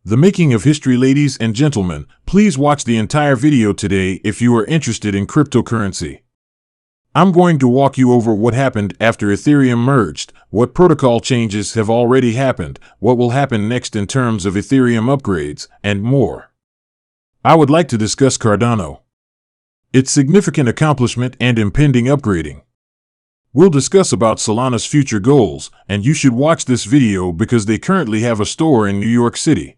The making of history, ladies and gentlemen. Please watch the entire video today if you are interested in cryptocurrency. I'm going to walk you over what happened after Ethereum merged, what protocol changes have already happened, what will happen next in terms of Ethereum upgrades, and more. I would like to discuss Cardano, its significant accomplishment and impending upgrading. We'll discuss about Solana's future goals, and you should watch this video because they currently have a store in New York City.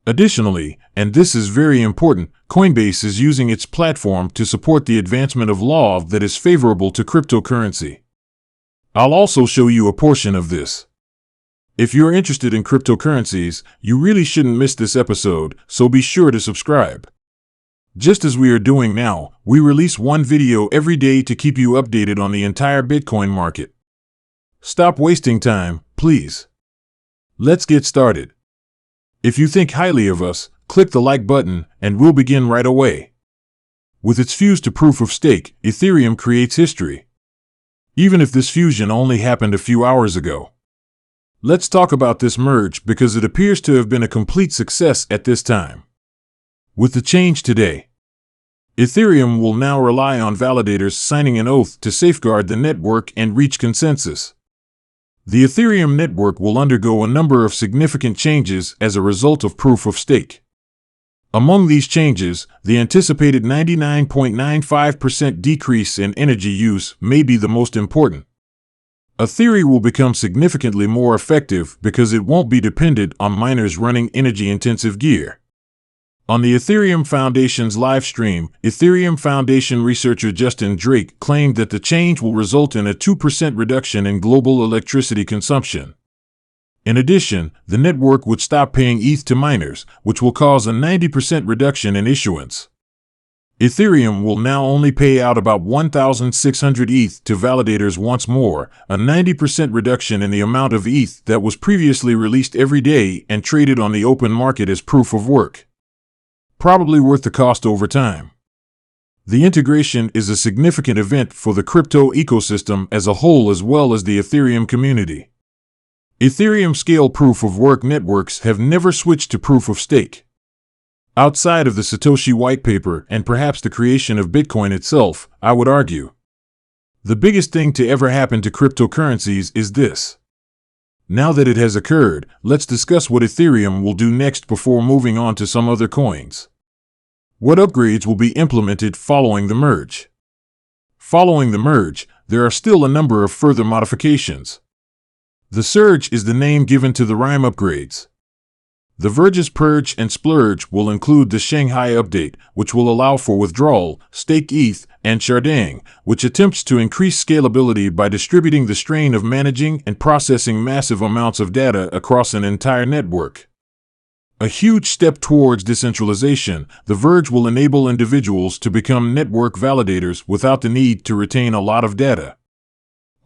Additionally, and this is very important, Coinbase is using its platform to support the advancement of law that is favorable to cryptocurrency. I'll also show you a portion of this. If you're interested in cryptocurrencies, you really shouldn't miss this episode, so be sure to subscribe. Just as we are doing now, we release one video every day to keep you updated on the entire Bitcoin market. Stop wasting time, please. Let's get started. If you think highly of us, click the like button, and we'll begin right away. With its fuse to proof of stake, Ethereum creates history. Even if this fusion only happened a few hours ago. Let's talk about this merge because it appears to have been a complete success at this time. With the change today, Ethereum will now rely on validators signing an oath to safeguard the network and reach consensus. The Ethereum network will undergo a number of significant changes as a result of proof of stake. Among these changes, the anticipated 99.95% decrease in energy use may be the most important. Ethereum will become significantly more effective because it won't be dependent on miners running energy-intensive gear. On the Ethereum Foundation's live stream, Ethereum Foundation researcher Justin Drake claimed that the change will result in a 2% reduction in global electricity consumption. In addition, the network would stop paying ETH to miners, which will cause a 90% reduction in issuance. Ethereum will now only pay out about 1,600 ETH to validators once more, a 90% reduction in the amount of ETH that was previously released every day and traded on the open market as proof of work. Probably worth the cost over time. The integration is a significant event for the crypto ecosystem as a whole as well as the Ethereum community. Ethereum scale proof of work networks have never switched to proof of stake. Outside of the Satoshi white paper and perhaps the creation of Bitcoin itself, I would argue. The biggest thing to ever happen to cryptocurrencies is this. Now that it has occurred, let's discuss what Ethereum will do next before moving on to some other coins. What upgrades will be implemented following the merge? Following the merge, there are still a number of further modifications. The Surge is the name given to the RIME upgrades. The Verge's Purge and Splurge will include the Shanghai update, which will allow for withdrawal, staked ETH, and sharding, which attempts to increase scalability by distributing the strain of managing and processing massive amounts of data across an entire network. A huge step towards decentralization, the Verge will enable individuals to become network validators without the need to retain a lot of data.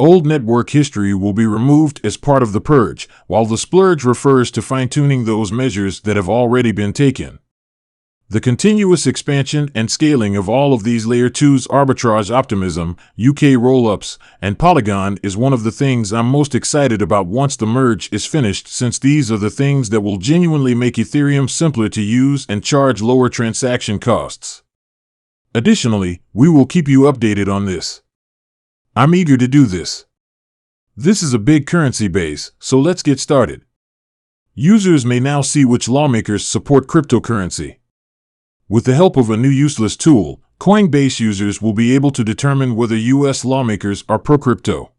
Old network history will be removed as part of the purge, while the splurge refers to fine-tuning those measures that have already been taken. The continuous expansion and scaling of all of these Layer 2's arbitrage optimism, UK roll-ups, and Polygon is one of the things I'm most excited about once the merge is finished, since these are the things that will genuinely make Ethereum simpler to use and charge lower transaction costs. Additionally, we will keep you updated on this. I'm eager to do this. This is a big currency base, so let's get started. Users may now see which lawmakers support cryptocurrency. With the help of a new useless tool, Coinbase users will be able to determine whether U.S. lawmakers are pro-crypto.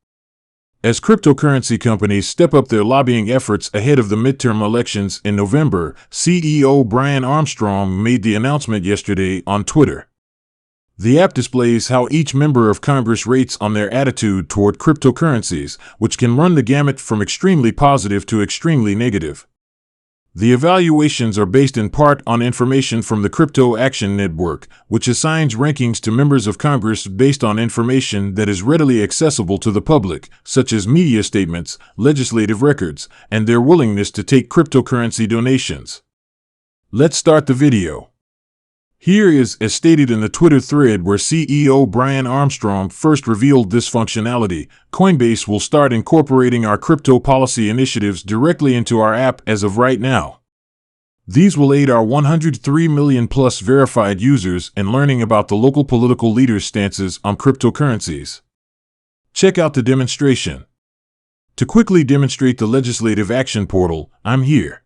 As cryptocurrency companies step up their lobbying efforts ahead of the midterm elections in November, CEO Brian Armstrong made the announcement yesterday on Twitter. The app displays how each member of Congress rates on their attitude toward cryptocurrencies, which can run the gamut from extremely positive to extremely negative. The evaluations are based in part on information from the Crypto Action Network, which assigns rankings to members of Congress based on information that is readily accessible to the public, such as media statements, legislative records, and their willingness to take cryptocurrency donations. Let's start the video. Here is, as stated in the Twitter thread where CEO Brian Armstrong first revealed this functionality, Coinbase will start incorporating our crypto policy initiatives directly into our app as of right now. These will aid our 103 million plus verified users in learning about the local political leaders' stances on cryptocurrencies. Check out the demonstration. To quickly demonstrate the Legislative Action Portal, I'm here.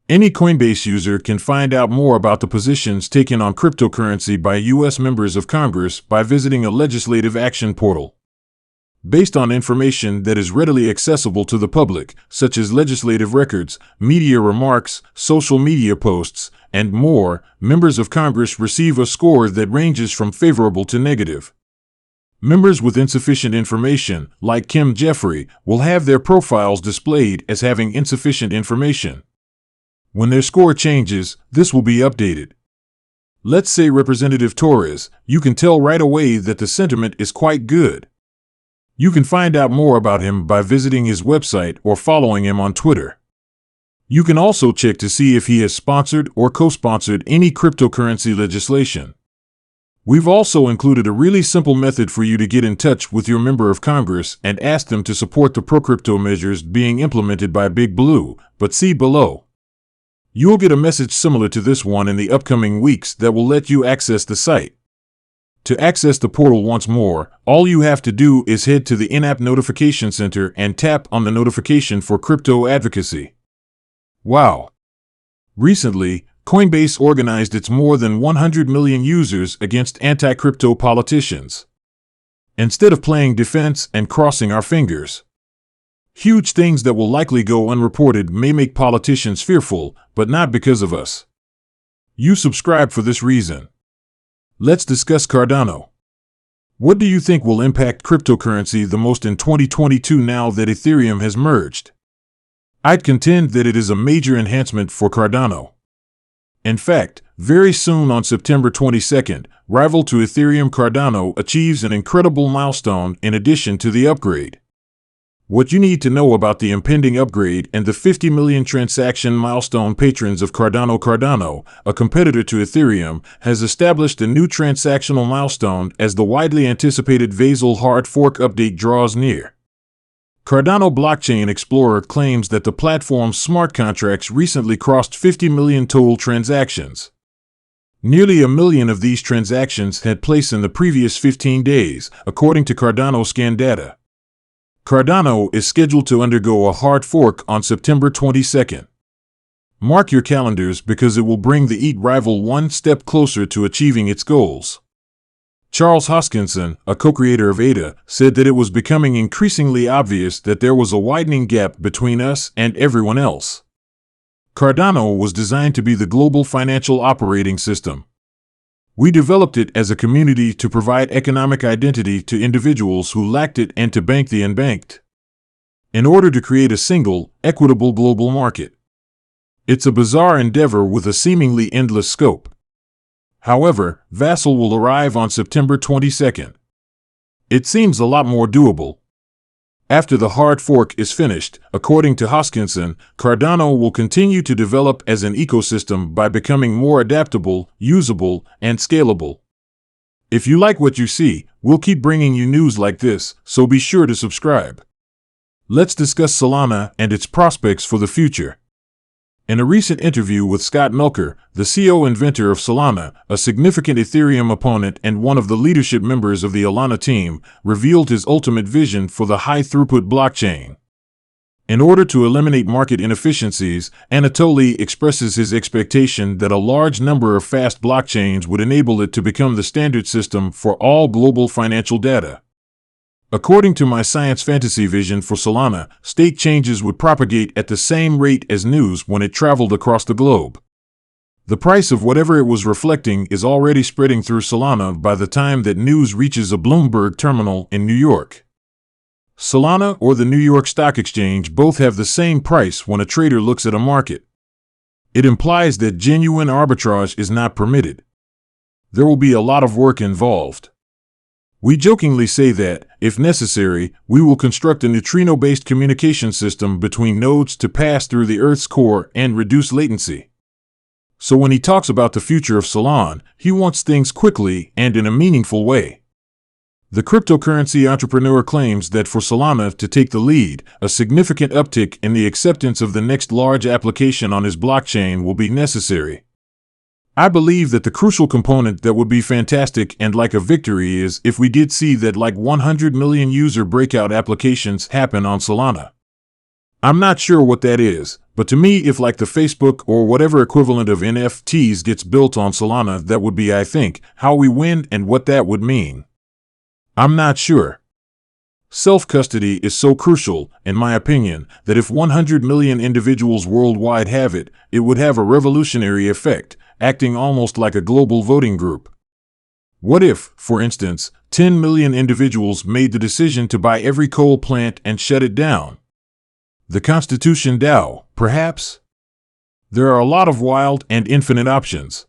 Any Coinbase user can find out more about the positions taken on cryptocurrency by U.S. members of Congress by visiting a Legislative Action Portal. Based on information that is readily accessible to the public, such as legislative records, media remarks, social media posts, and more, members of Congress receive a score that ranges from favorable to negative. Members with insufficient information, like Kim Jeffrey, will have their profiles displayed as having insufficient information. When their score changes, this will be updated. Let's say Representative Torres, you can tell right away that the sentiment is quite good. You can find out more about him by visiting his website or following him on Twitter. You can also check to see if he has sponsored or co-sponsored any cryptocurrency legislation. We've also included a really simple method for you to get in touch with your member of Congress and ask them to support the pro-crypto measures being implemented by Big Blue, but see below. You'll get a message similar to this one in the upcoming weeks that will let you access the site. To access the portal once more, all you have to do is head to the in-app notification center and tap on the notification for crypto advocacy. Wow! Recently, Coinbase organized its more than 100 million users against anti-crypto politicians. Instead of playing defense and crossing our fingers. Huge things that will likely go unreported may make politicians fearful, but not because of us. You subscribe for this reason. Let's discuss Cardano. What do you think will impact cryptocurrency the most in 2022 now that Ethereum has merged? I'd contend that it is a major enhancement for Cardano. In fact, very soon on September 22nd, rival to Ethereum Cardano achieves an incredible milestone in addition to the upgrade. What you need to know about the impending upgrade and the 50 million transaction milestone: patrons of Cardano, a competitor to Ethereum, has established a new transactional milestone as the widely anticipated Vasil hard fork update draws near. Cardano Blockchain Explorer claims that the platform's smart contracts recently crossed 50 million total transactions. Nearly a million of these transactions had place in the previous 15 days, according to Cardano scan data. Cardano is scheduled to undergo a hard fork on September 22nd. Mark your calendars because it will bring the ETH rival one step closer to achieving its goals. Charles Hoskinson, a co-creator of ADA, said that it was becoming increasingly obvious that there was a widening gap between us and everyone else. Cardano was designed to be the global financial operating system. We developed it as a community to provide economic identity to individuals who lacked it and to bank the unbanked. In order to create a single, equitable global market. It's a bizarre endeavor with a seemingly endless scope. However, Vasil will arrive on September 22nd. It seems a lot more doable. After the hard fork is finished, according to Hoskinson, Cardano will continue to develop as an ecosystem by becoming more adaptable, usable, and scalable. If you like what you see, we'll keep bringing you news like this, so be sure to subscribe. Let's discuss Solana and its prospects for the future. In a recent interview with Scott Melker, the CEO-inventor of Solana, a significant Ethereum opponent and one of the leadership members of the Alana team, revealed his ultimate vision for the high-throughput blockchain. In order to eliminate market inefficiencies, Anatoly expresses his expectation that a large number of fast blockchains would enable it to become the standard system for all global financial data. According to my science fantasy vision for Solana, state changes would propagate at the same rate as news when it traveled across the globe. The price of whatever it was reflecting is already spreading through Solana by the time that news reaches a Bloomberg terminal in New York. Solana or the New York Stock Exchange both have the same price when a trader looks at a market. It implies that genuine arbitrage is not permitted. There will be a lot of work involved. We jokingly say that, if necessary, we will construct a neutrino-based communication system between nodes to pass through the Earth's core and reduce latency. So when he talks about the future of Solana, he wants things quickly and in a meaningful way. The cryptocurrency entrepreneur claims that for Solana to take the lead, a significant uptick in the acceptance of the next large application on his blockchain will be necessary. I believe that the crucial component that would be fantastic and like a victory is if we did see that like 100 million user breakout applications happen on Solana. I'm not sure what that is, but to me, if like the Facebook or whatever equivalent of NFTs gets built on Solana, that would be, I think, how we win and what that would mean. I'm not sure. Self-custody is so crucial, in my opinion, that if 100 million individuals worldwide have it, it would have a revolutionary effect, acting almost like a global voting group. What if, for instance, 10 million individuals made the decision to buy every coal plant and shut it down? The Constitution DAO, perhaps? There are a lot of wild and infinite options.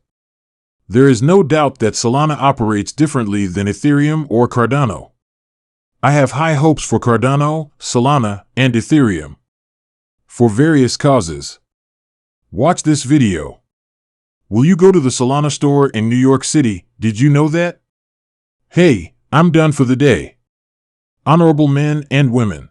There is no doubt that Solana operates differently than Ethereum or Cardano. I have high hopes for Cardano, Solana, and Ethereum. For various causes. Watch this video. Will you go to the Solana store in New York City? Did you know that? Hey, I'm done for the day. Honorable men and women.